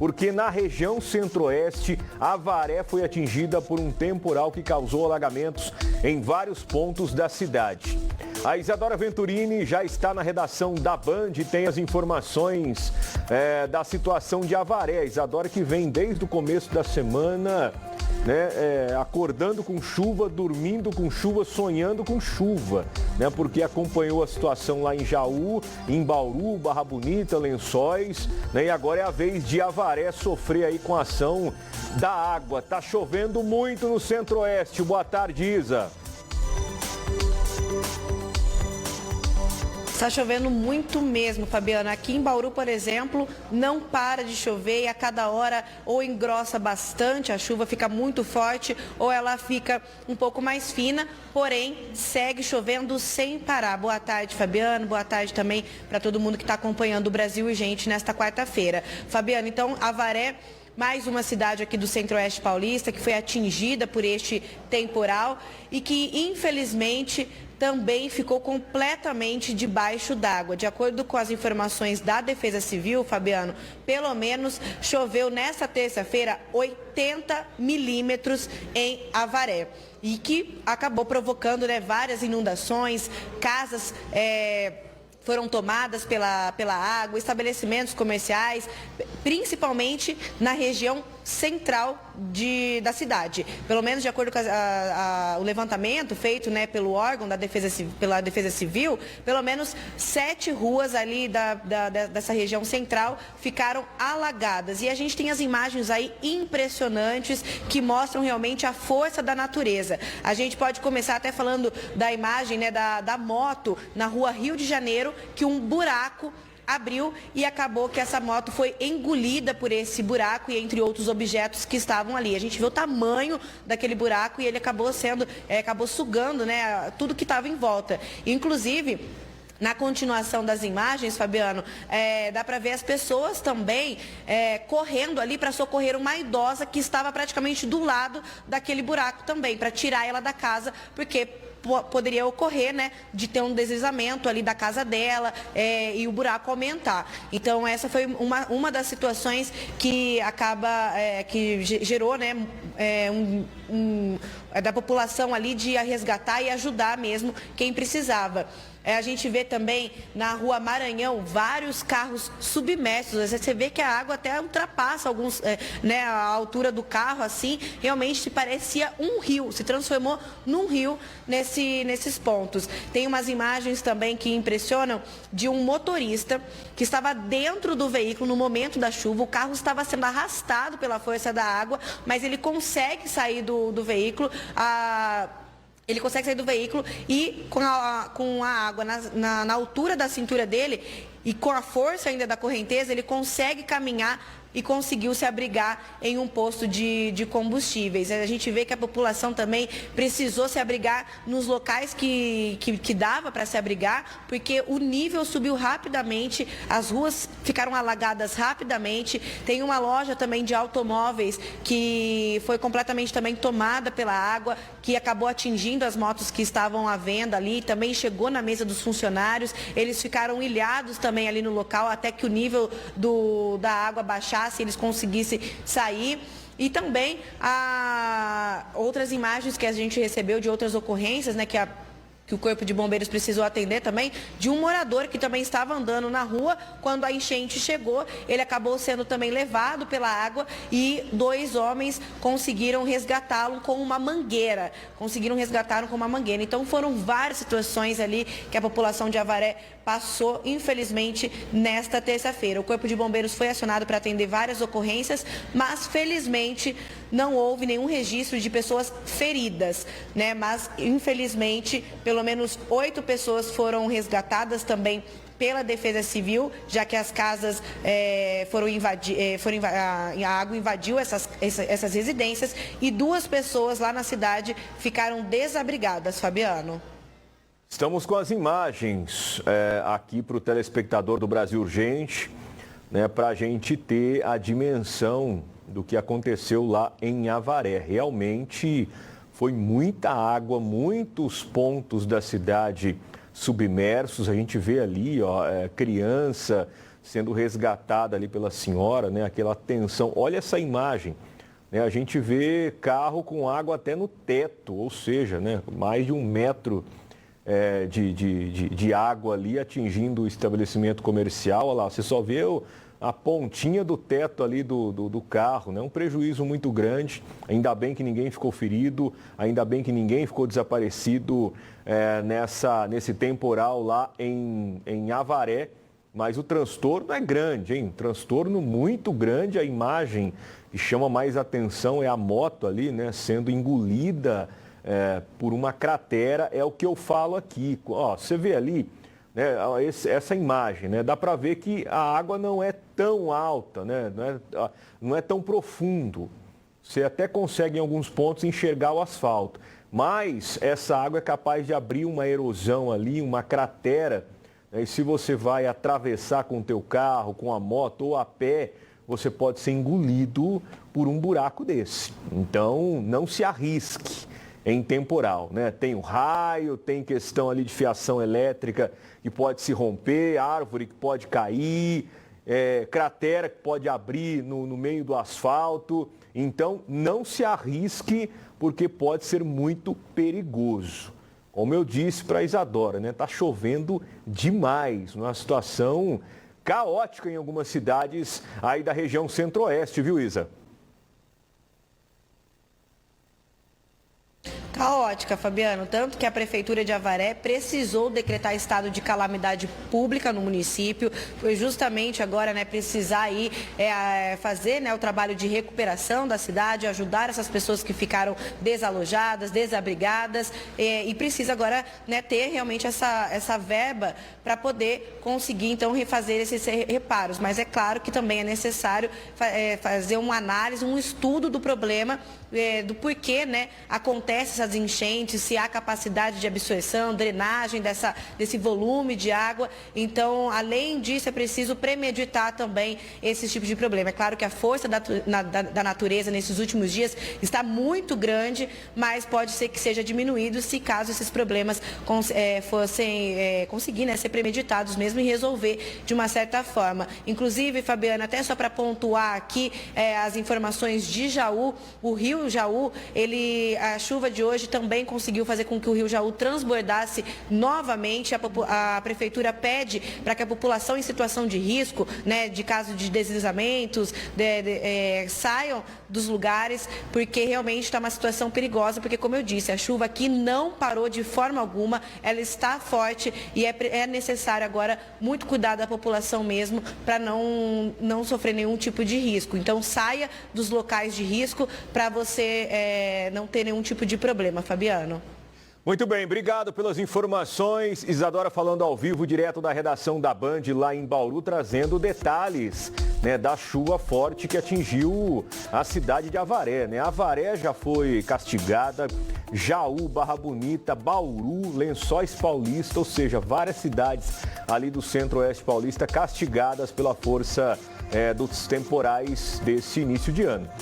porque na região centro-oeste, Avaré foi atingida por um temporal que causou alagamentos em vários pontos da cidade. A Isadora Venturini já está na redação da Band e tem as informações da situação de Avaré. Isadora que vem desde o começo da semana, acordando com chuva, dormindo com chuva, sonhando com chuva, porque acompanhou a situação lá em Jaú, em Bauru, Barra Bonita, Lençóis, e agora é a vez de Avaré sofrer aí com a ação da água. Tá chovendo muito no centro-oeste. Boa tarde, Isa. Está chovendo muito mesmo, Fabiano. Aqui em Bauru, por exemplo, não para de chover e a cada hora ou engrossa bastante, a chuva fica muito forte ou ela fica um pouco mais fina, porém segue chovendo sem parar. Boa tarde, Fabiano. Boa tarde também para todo mundo que está acompanhando o Brasil e Gente nesta quarta-feira. Fabiano, então, Avaré, mais uma cidade aqui do Centro-Oeste Paulista que foi atingida por este temporal e que, infelizmente, também ficou completamente debaixo d'água. De acordo com as informações da Defesa Civil, Fabiano, pelo menos choveu nesta terça-feira 80 milímetros em Avaré. E que acabou provocando várias inundações, casas foram tomadas pela água, estabelecimentos comerciais, principalmente na região central da cidade. Pelo menos de acordo com o levantamento feito pelo órgão pela Defesa Civil, pelo menos 7 ruas ali dessa região central ficaram alagadas. E a gente tem as imagens aí impressionantes que mostram realmente a força da natureza. A gente pode começar até falando da imagem da moto na rua Rio de Janeiro, que um buraco abriu e acabou que essa moto foi engolida por esse buraco e entre outros objetos que estavam ali. A gente vê o tamanho daquele buraco e ele acabou sugando tudo que estava em volta. Inclusive, na continuação das imagens, Fabiano, dá para ver as pessoas também correndo ali para socorrer uma idosa que estava praticamente do lado daquele buraco também, para tirar ela da casa, porque poderia ocorrer, de ter um deslizamento ali da casa dela e o buraco aumentar. Então, essa foi uma das situações que que gerou, da população ali de resgatar e ajudar mesmo quem precisava. A gente vê também na rua Maranhão vários carros submersos. Você vê que a água até ultrapassa a altura do carro, assim, realmente se parecia um rio, se transformou num rio nesses pontos. Tem umas imagens também que impressionam de um motorista que estava dentro do veículo no momento da chuva. O carro estava sendo arrastado pela força da água, mas ele consegue sair do veículo. Ele consegue sair do veículo e com a água na altura da cintura dele e com a força ainda da correnteza, ele consegue caminhar e conseguiu se abrigar em um posto de combustíveis. A gente vê que a população também precisou se abrigar nos locais que dava para se abrigar, porque o nível subiu rapidamente, as ruas ficaram alagadas rapidamente. Tem uma loja também de automóveis que foi completamente também tomada pela água, que acabou atingindo as motos que estavam à venda ali, também chegou na mesa dos funcionários, eles ficaram ilhados também ali no local até que o nível da água baixasse, eles conseguissem sair. E também outras imagens que a gente recebeu de outras ocorrências, que o Corpo de Bombeiros precisou atender também, de um morador que também estava andando na rua quando a enchente chegou. Ele acabou sendo também levado pela água e 2 homens conseguiram resgatá-lo com uma mangueira. Então foram várias situações ali que a população de Avaré passou, infelizmente, nesta terça-feira. O Corpo de Bombeiros foi acionado para atender várias ocorrências, mas felizmente não houve nenhum registro de pessoas feridas, Mas, infelizmente, pelo menos 8 pessoas foram resgatadas também pela Defesa Civil, já que as casas a água invadiu essas residências e 2 pessoas lá na cidade ficaram desabrigadas, Fabiano. Estamos com as imagens aqui para o telespectador do Brasil Urgente, para a gente ter a dimensão do que aconteceu lá em Avaré. Realmente foi muita água, muitos pontos da cidade submersos. A gente vê ali, criança, sendo resgatada ali pela senhora, né? Aquela tensão. Olha essa imagem, né? A gente vê carro com água até no teto, ou seja, né? Mais de 1 metro de água ali atingindo o estabelecimento comercial. Olha lá, você só vê a pontinha do teto ali do carro, né? Um prejuízo muito grande. Ainda bem que ninguém ficou ferido, ainda bem que ninguém ficou desaparecido nesse temporal lá em Avaré. Mas o transtorno é grande, hein? Transtorno muito grande. A imagem que chama mais atenção é a moto ali, né? Sendo engolida por uma cratera. É o que eu falo aqui. Ó, você vê ali, né, essa imagem, né? Dá para ver que a água não é tão alta, né? Não é tão profundo. Você até consegue em alguns pontos enxergar o asfalto. Mas essa água é capaz de abrir uma erosão ali, uma cratera. E se você vai atravessar com o teu carro, com a moto ou a pé, você pode ser engolido por um buraco desse. Então, não se arrisque em temporal, né? Tem o raio, tem questão ali de fiação elétrica que pode se romper, árvore que pode cair, cratera que pode abrir no meio do asfalto. Então, não se arrisque porque pode ser muito perigoso. Como eu disse para a Isadora, né? Tá chovendo demais, uma situação caótica em algumas cidades aí da região centro-oeste, viu, Isa? Caótica, Fabiano, tanto que a Prefeitura de Avaré precisou decretar estado de calamidade pública no município, foi justamente agora, né, precisar aí fazer, né, o trabalho de recuperação da cidade, ajudar essas pessoas que ficaram desalojadas, desabrigadas, e precisa agora, né, ter realmente essa verba para poder conseguir, então, refazer esses reparos. Mas é claro que também é necessário fazer uma análise, um estudo do problema, do porquê, né, acontece essas enchentes, se há capacidade de absorção, drenagem desse volume de água. Então, além disso, é preciso premeditar também esses tipos de problema. É claro que a força da natureza nesses últimos dias está muito grande, mas pode ser que seja diminuído se caso esses problemas fossem conseguir, né, ser premeditados mesmo e resolver de uma certa forma. Inclusive, Fabiana, até só para pontuar aqui as informações de Jaú, o rio Jaú, a chuva de hoje também conseguiu fazer com que o rio Jaú transbordasse novamente. A prefeitura pede para que a população em situação de risco, né, de caso de deslizamentos, saiam dos lugares, porque realmente está uma situação perigosa, porque, como eu disse, a chuva aqui não parou de forma alguma, ela está forte e é necessário agora muito cuidado da população mesmo para não sofrer nenhum tipo de risco. Então, saia dos locais de risco para você não ter nenhum tipo de problema, Fabiano. Muito bem, obrigado pelas informações. Isadora falando ao vivo, direto da redação da Band lá em Bauru, trazendo detalhes, né, da chuva forte que atingiu a cidade de Avaré, né? Avaré já foi castigada, Jaú, Barra Bonita, Bauru, Lençóis Paulista, ou seja, várias cidades ali do centro-oeste paulista castigadas pela força dos temporais desse início de ano.